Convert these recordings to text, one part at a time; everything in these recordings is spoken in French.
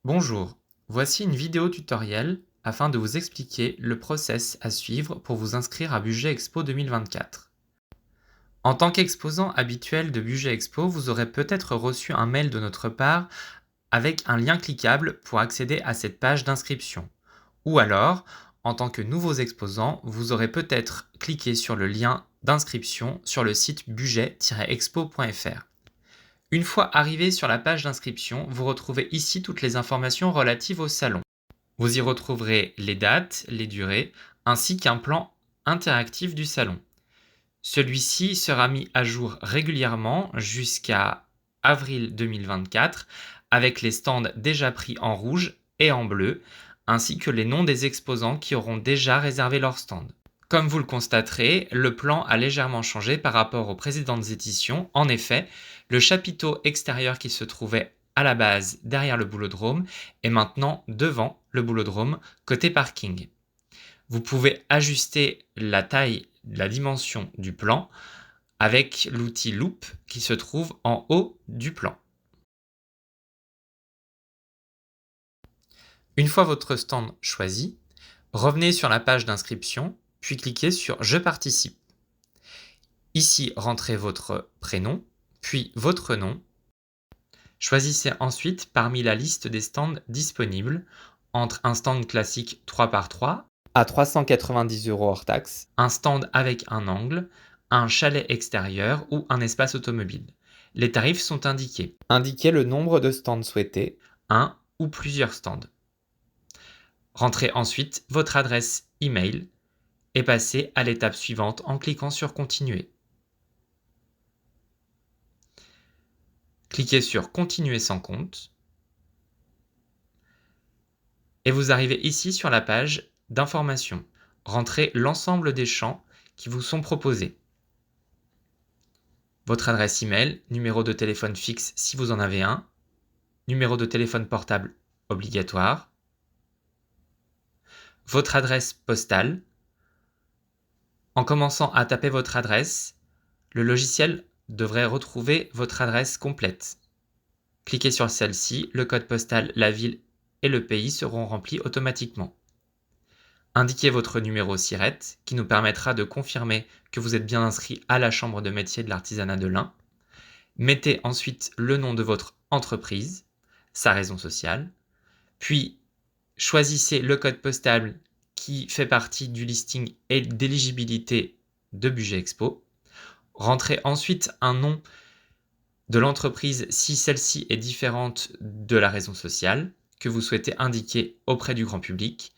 Bonjour, voici une vidéo tutoriel afin de vous expliquer le process à suivre pour vous inscrire à Budget Expo 2024. En tant qu'exposant habituel de Budget Expo, vous aurez peut-être reçu un mail de notre part avec un lien cliquable pour accéder à cette page d'inscription. Ou alors, en tant que nouveaux exposants, vous aurez peut-être cliqué sur le lien d'inscription sur le site budget-expo.fr. Une fois arrivé sur la page d'inscription, vous retrouvez ici toutes les informations relatives au salon. Vous y retrouverez les dates, les durées, ainsi qu'un plan interactif du salon. Celui-ci sera mis à jour régulièrement jusqu'à avril 2024 avec les stands déjà pris en rouge et en bleu, ainsi que les noms des exposants qui auront déjà réservé leur stand. Comme vous le constaterez, le plan a légèrement changé par rapport aux précédentes éditions. En effet, le chapiteau extérieur qui se trouvait à la base derrière le boulodrome est maintenant devant le boulodrome côté parking. Vous pouvez ajuster la taille, la dimension du plan avec l'outil Loop qui se trouve en haut du plan. Une fois votre stand choisi, revenez sur la page d'inscription, puis cliquez sur Je participe. Ici, rentrez votre prénom, puis votre nom. Choisissez ensuite parmi la liste des stands disponibles entre un stand classique 3x3 à 390 € hors taxe, un stand avec un angle, un chalet extérieur ou un espace automobile. Les tarifs sont indiqués. Indiquez le nombre de stands souhaités, un ou plusieurs stands. Rentrez ensuite votre adresse email et passez à l'étape suivante en cliquant sur Continuer. Cliquez sur Continuer sans compte et vous arrivez ici sur la page d'information. Rentrez l'ensemble des champs qui vous sont proposés. Votre adresse email, numéro de téléphone fixe si vous en avez un, numéro de téléphone portable obligatoire, votre adresse postale. En commençant à taper votre adresse, le logiciel devrait retrouver votre adresse complète. Cliquez sur celle-ci, le code postal, la ville et le pays seront remplis automatiquement. Indiquez votre numéro SIRET qui nous permettra de confirmer que vous êtes bien inscrit à la Chambre de métier de l'artisanat de l'Ain. Mettez ensuite le nom de votre entreprise, sa raison sociale, puis choisissez le code postal qui fait partie du listing et d'éligibilité de Budget Expo. Rentrez ensuite un nom de l'entreprise si celle-ci est différente de la raison sociale que vous souhaitez indiquer auprès du grand public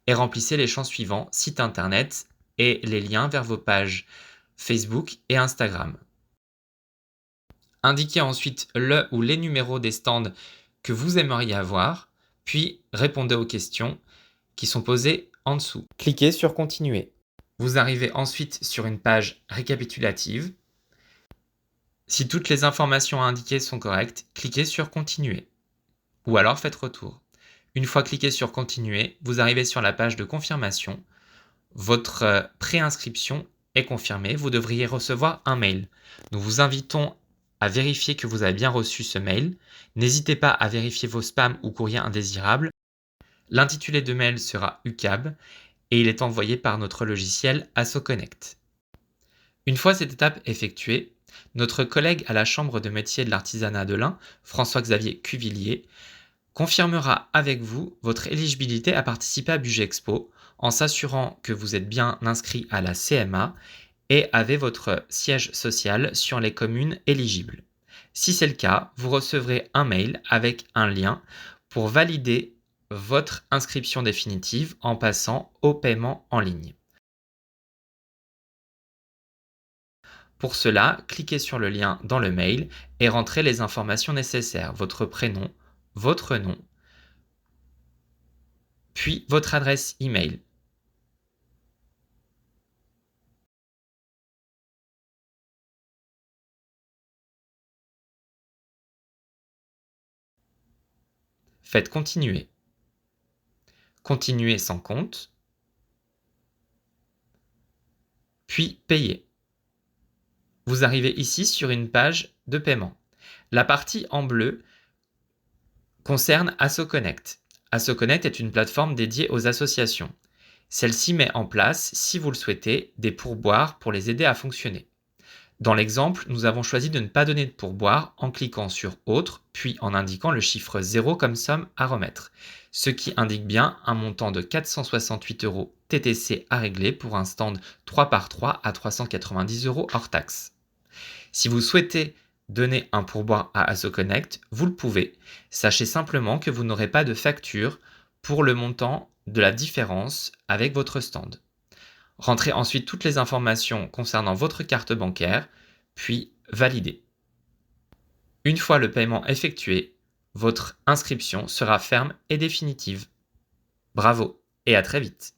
et remplissez les champs suivants, site internet et les liens vers vos pages Facebook et Instagram. Indiquez ensuite le ou les numéros des stands que vous aimeriez avoir, puis répondez aux questions qui sont posées en dessous. Cliquez sur Continuer. Vous arrivez ensuite sur une page récapitulative. Si toutes les informations indiquées sont correctes, cliquez sur Continuer. Ou alors faites retour. Une fois cliqué sur Continuer, vous arrivez sur la page de confirmation. Votre préinscription est confirmée. Vous devriez recevoir un mail. Nous vous invitons à vérifier que vous avez bien reçu ce mail. N'hésitez pas à vérifier vos spams ou courriers indésirables. L'intitulé de mail sera UCAB et il est envoyé par notre logiciel AssoConnect. Une fois cette étape effectuée, notre collègue à la Chambre de métier de l'artisanat de l'Ain, François-Xavier Cuvillier, confirmera avec vous votre éligibilité à participer à Budget Expo en s'assurant que vous êtes bien inscrit à la CMA et avez votre siège social sur les communes éligibles. Si c'est le cas, vous recevrez un mail avec un lien pour valider votre inscription définitive en passant au paiement en ligne. Pour cela, cliquez sur le lien dans le mail et rentrez les informations nécessaires, votre prénom, votre nom, puis votre adresse email. Faites continuer. Continuer sans compte, puis payer. Vous arrivez ici sur une page de paiement. La partie en bleu concerne AssoConnect. AssoConnect est une plateforme dédiée aux associations. Celle-ci met en place, si vous le souhaitez, des pourboires pour les aider à fonctionner. Dans l'exemple, nous avons choisi de ne pas donner de pourboire en cliquant sur Autre, puis en indiquant le chiffre 0 comme somme à remettre, ce qui indique bien un montant de 468 € TTC à régler pour un stand 3x3 à 390 € hors taxe. Si vous souhaitez donner un pourboire à AssoConnect, vous le pouvez. Sachez simplement que vous n'aurez pas de facture pour le montant de la différence avec votre stand. Rentrez ensuite toutes les informations concernant votre carte bancaire, puis validez. Une fois le paiement effectué, votre inscription sera ferme et définitive. Bravo et à très vite.